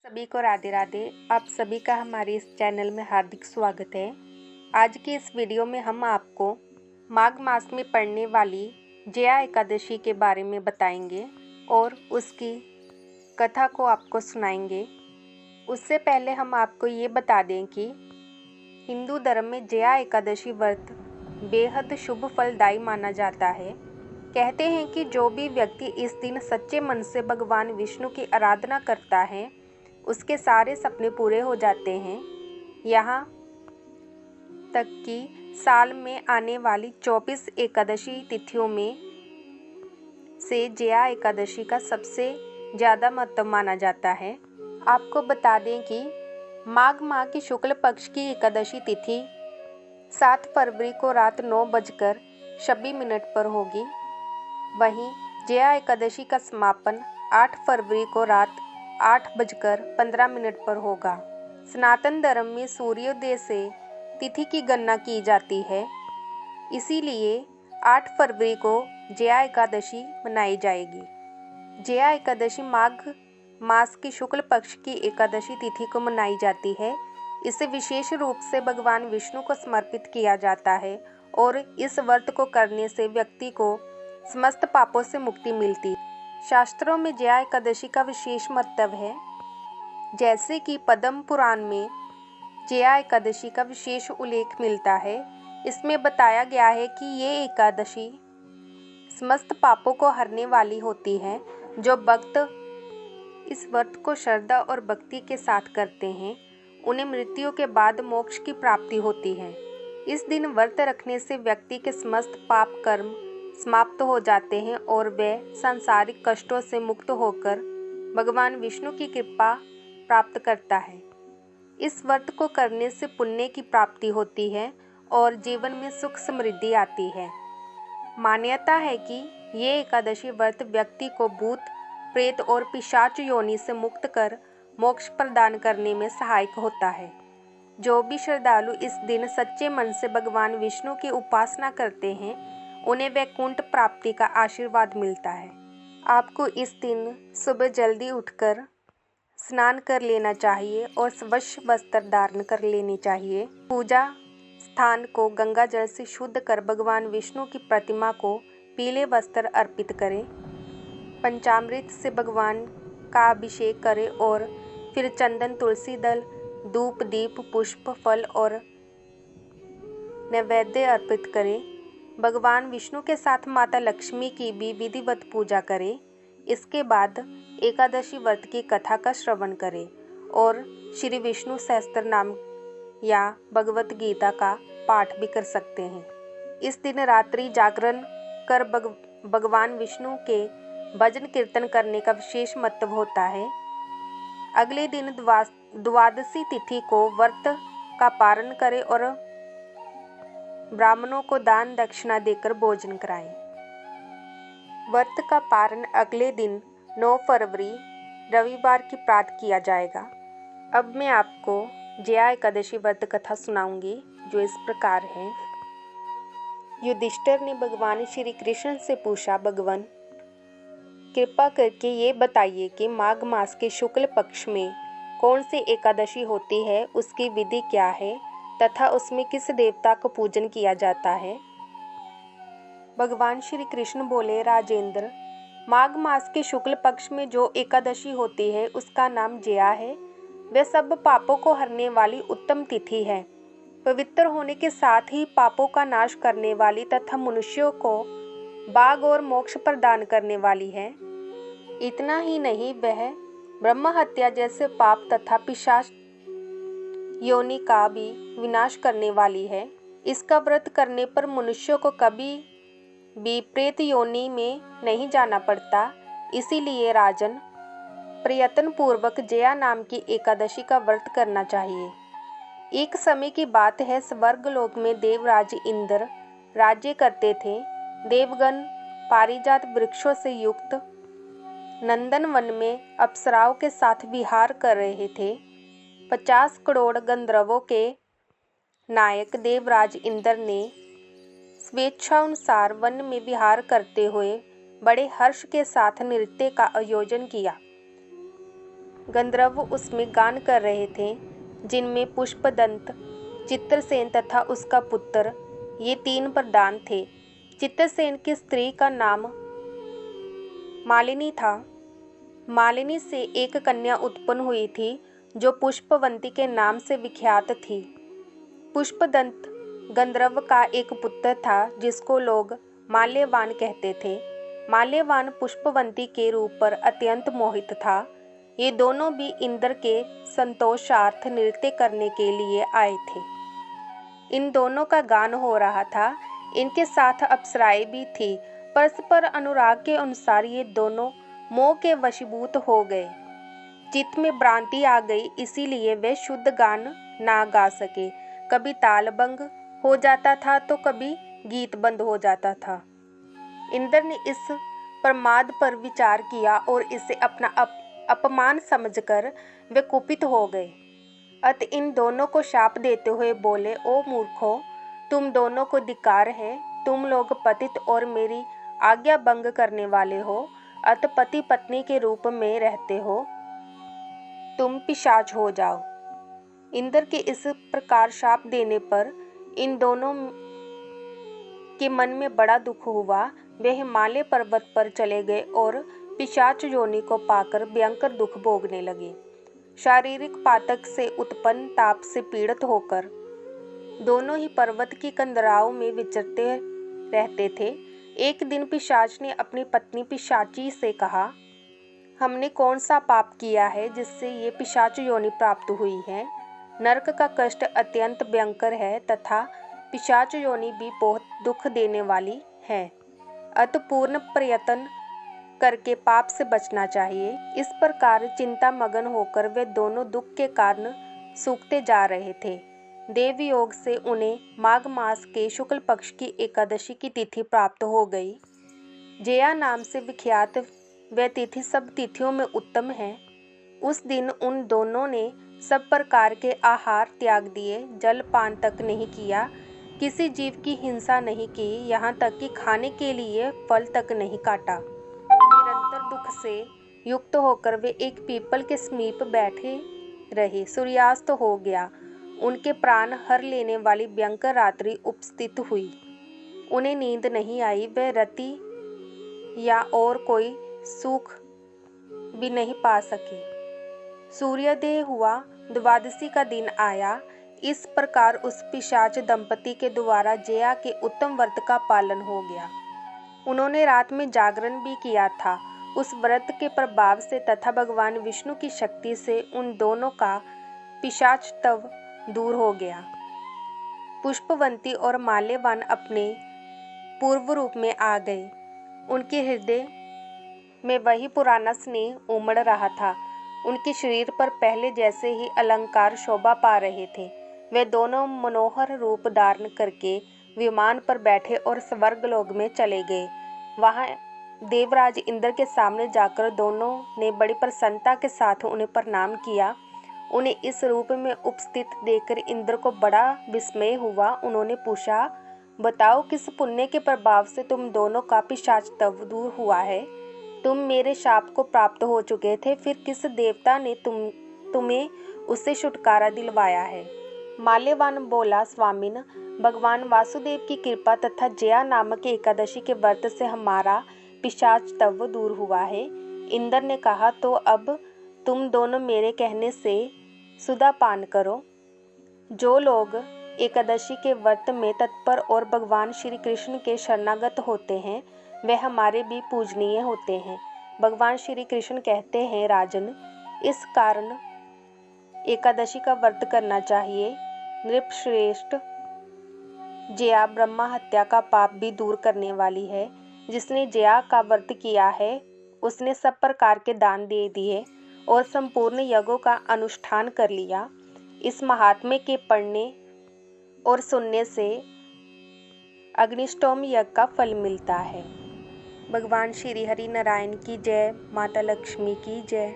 सभी को राधे राधे। आप सभी का हमारे इस चैनल में हार्दिक स्वागत है। आज की इस वीडियो में हम आपको माघ मास में पड़ने वाली जया एकादशी के बारे में बताएंगे और उसकी कथा को आपको सुनाएंगे। उससे पहले हम आपको ये बता दें कि हिंदू धर्म में जया एकादशी व्रत बेहद शुभ फलदायी माना जाता है। कहते हैं कि जो भी व्यक्ति इस दिन सच्चे मन से भगवान विष्णु की आराधना करता है उसके सारे सपने पूरे हो जाते हैं। यहाँ तक कि साल में आने वाली 24 एकादशी तिथियों में से जया एकादशी का सबसे ज़्यादा महत्व माना जाता है। आपको बता दें कि माघ माह की शुक्ल पक्ष की एकादशी तिथि 7 फरवरी को रात 9:26 पर होगी। वहीं जया एकादशी का समापन 8 फरवरी को रात 8:15 पर होगा। सनातन धर्म में सूर्योदय से तिथि की गणना की जाती है, इसीलिए 8 फरवरी को जया एकादशी मनाई जाएगी। जया एकादशी माघ मास की शुक्ल पक्ष की एकादशी तिथि को मनाई जाती है। इसे विशेष रूप से भगवान विष्णु को समर्पित किया जाता है और इस व्रत को करने से व्यक्ति को समस्त पापों से मुक्ति मिलती है। शास्त्रों में जया एकादशी का विशेष महत्व है, जैसे कि पद्म पुराण में जया एकादशी का विशेष उल्लेख मिलता है। इसमें बताया गया है कि ये एकादशी समस्त पापों को हरने वाली होती है। जो भक्त इस व्रत को श्रद्धा और भक्ति के साथ करते हैं उन्हें मृत्यु के बाद मोक्ष की प्राप्ति होती है। इस दिन व्रत रखने से व्यक्ति के समस्त पाप कर्म समाप्त हो जाते हैं और वे सांसारिक कष्टों से मुक्त होकर भगवान विष्णु की कृपा प्राप्त करता है। इस व्रत को करने से पुण्य की प्राप्ति होती है और जीवन में सुख समृद्धि आती है। मान्यता है कि ये एकादशी व्रत व्यक्ति को भूत प्रेत और पिशाच योनि से मुक्त कर मोक्ष प्रदान करने में सहायक होता है। जो भी श्रद्धालु इस दिन सच्चे मन से भगवान विष्णु की उपासना करते हैं उन्हें वैकुंठ प्राप्ति का आशीर्वाद मिलता है। आपको इस दिन सुबह जल्दी उठकर स्नान कर लेना चाहिए और स्वच्छ वस्त्र धारण कर लेने चाहिए। पूजा स्थान को गंगा जल से शुद्ध कर भगवान विष्णु की प्रतिमा को पीले वस्त्र अर्पित करें। पंचामृत से भगवान का अभिषेक करें और फिर चंदन, तुलसी दल, धूप, दीप, पुष्प, फल और नैवेद्य अर्पित करें। भगवान विष्णु के साथ माता लक्ष्मी की भी विधिवत पूजा करें। इसके बाद एकादशी व्रत की कथा का श्रवण करें और श्री विष्णु सहस्त्र नाम या भगवत गीता का पाठ भी कर सकते हैं। इस दिन रात्रि जागरण कर भगवान विष्णु के भजन कीर्तन करने का विशेष महत्व होता है। अगले दिन द्वादशी तिथि को व्रत का पारण करें और ब्राह्मणों को दान दक्षिणा देकर भोजन कराएं। व्रत का पारण अगले दिन 9 फरवरी रविवार की प्रातः किया जाएगा। अब मैं आपको जया एकादशी व्रत कथा सुनाऊंगी, जो इस प्रकार है। युधिष्ठिर ने भगवान श्री कृष्ण से पूछा, भगवान कृपा करके ये बताइए कि माघ मास के शुक्ल पक्ष में कौन सी एकादशी होती है, उसकी विधि क्या है तथा उसमें किस देवता को पूजन किया जाता है। भगवान श्री कृष्ण बोले, राजेंद्र, माघ मास के शुक्ल पक्ष में जो एकादशी होती है उसका नाम जया है। वह सब पापों को हरने वाली उत्तम तिथि है। पवित्र होने के साथ ही पापों का नाश करने वाली तथा मनुष्यों को भाग और मोक्ष प्रदान करने वाली है। इतना ही नहीं, वह ब्रह्म हत्या जैसे पाप तथा पिशाच योनि का भी विनाश करने वाली है। इसका व्रत करने पर मनुष्यों को कभी भी प्रेत योनि में नहीं जाना पड़ता। इसीलिए राजन, प्रयत्न पूर्वक जया नाम की एकादशी का व्रत करना चाहिए। एक समय की बात है, स्वर्ग लोक में देवराज इंद्र राज्य करते थे। देवगण पारिजात वृक्षों से युक्त नंदन वन में अप्सराओं के साथ विहार कर रहे थे। 50 करोड़ गंधर्वों के नायक देवराज इंद्र ने स्वेच्छानुसार वन में विहार करते हुए बड़े हर्ष के साथ नृत्य का आयोजन किया। गंधर्व उसमें गान कर रहे थे, जिनमें पुष्पदंत, चित्रसेन तथा उसका पुत्र, ये 3 प्रधान थे। चित्रसेन की स्त्री का नाम मालिनी था। मालिनी से एक कन्या उत्पन्न हुई थी जो पुष्पवंती के नाम से विख्यात थी। पुष्पदंत गंधर्व का एक पुत्र था जिसको लोग माल्यवान कहते थे। माल्यवान पुष्पवंती के रूप पर अत्यंत मोहित था। ये दोनों भी इंद्र के संतोषार्थ नृत्य करने के लिए आए थे। इन दोनों का गान हो रहा था। इनके साथ अप्सराएं भी थी। परस्पर अनुराग के अनुसार ये दोनों मोह के वशीभूत हो गए। चित्त में भ्रांति आ गई, इसीलिए वे शुद्ध गान ना गा सके। कभी ताल भंग हो जाता था तो कभी गीत बंद हो जाता था। इंद्र ने इस प्रमाद पर विचार किया और इसे अपना अपमान समझकर वे कुपित हो गए। अत इन दोनों को शाप देते हुए बोले, ओ मूर्खों, तुम दोनों को धिक्कार है। तुम लोग पतित और मेरी आज्ञा भंग करने वाले हो। अत पति पत्नी के रूप में रहते हो, तुम पिशाच हो जाओ। इंद्र के इस प्रकार शाप देने पर इन दोनों के मन में बड़ा दुख हुआ। वे हिमालय पर्वत पर चले गए और पिशाच योनि को पाकर भयंकर दुख भोगने लगे। शारीरिक पातक से उत्पन्न ताप से पीड़ित होकर दोनों ही पर्वत की कंदराओं में विचरते रहते थे। एक दिन पिशाच ने अपनी पत्नी पिशाची से कहा, हमने कौन सा पाप किया है जिससे ये पिशाच योनि प्राप्त हुई है। नरक का कष्ट अत्यंत भयंकर है तथा पिशाच योनि भी बहुत दुख देने वाली है। अत पूर्ण प्रयत्न करके पाप से बचना चाहिए। इस प्रकार चिंता मगन होकर वे दोनों दुख के कारण सूखते जा रहे थे। देव योग से उन्हें माघ मास के शुक्ल पक्ष की एकादशी की तिथि प्राप्त हो गई। जया नाम से विख्यात वह तिथि सब तिथियों में उत्तम है। उस दिन उन दोनों ने सब प्रकार के आहार त्याग दिए, जल पान तक नहीं किया, किसी जीव की हिंसा नहीं की, यहाँ तक कि खाने के लिए फल तक नहीं काटा। निरंतर दुख से युक्त होकर वे एक पीपल के समीप बैठे रहे। सूर्यास्त हो गया। उनके प्राण हर लेने वाली भयंकर रात्रि उपस्थित हुई। उन्हें नींद नहीं आई। वे रति या और कोई सुख भी नहीं पा सके। सूर्योदय हुआ। द्वादशी का दिन आया। इस प्रकार उस पिशाच दंपति के द्वारा जया के उत्तम व्रत का पालन हो गया। उन्होंने रात में जागरण भी किया था। उस व्रत के प्रभाव से तथा भगवान विष्णु की शक्ति से उन दोनों का पिशाच तव दूर हो गया। पुष्पवंती और माल्यवान अपने पूर्व रूप में आ गए। उनके हृदय में वही पुराना स्नेह उमड़ रहा था। उनके शरीर पर पहले जैसे ही अलंकार शोभा पा रहे थे। वे दोनों मनोहर रूप धारण करके विमान पर बैठे और स्वर्गलोक में चले गए। वहां देवराज इंद्र के सामने जाकर दोनों ने बड़ी प्रसन्नता के साथ उन्हें प्रणाम किया। उन्हें इस रूप में उपस्थित देखकर इंद्र को बड़ा विस्मय हुआ। उन्होंने पूछा, बताओ किस पुण्य के प्रभाव से तुम दोनों का पिशाच तव दूर हुआ है। तुम मेरे शाप को प्राप्त हो चुके थे, फिर किस देवता ने तुम्हें उससे छुटकारा दिलवाया है। माल्यवान बोला, स्वामिन, भगवान वासुदेव की कृपा तथा जया नामक एकादशी के व्रत से हमारा पिशाच तव दूर हुआ है। इंद्र ने कहा, तो अब तुम दोनों मेरे कहने से सुधा पान करो। जो लोग एकादशी के व्रत में तत्पर और भगवान श्री कृष्ण के शरणागत होते हैं वे हमारे भी पूजनीय होते हैं। भगवान श्री कृष्ण कहते हैं, राजन, इस कारण एकादशी का व्रत करना चाहिए। नृपश्रेष्ठ, जया ब्रह्मा हत्या का पाप भी दूर करने वाली है। जिसने जया का व्रत किया है उसने सब प्रकार के दान दे दिए और संपूर्ण यज्ञों का अनुष्ठान कर लिया। इस महात्म्य के पढ़ने और सुनने से अग्निष्टोम यज्ञ का फल मिलता है। भगवान श्री हरि नारायण की जय। माता लक्ष्मी की जय।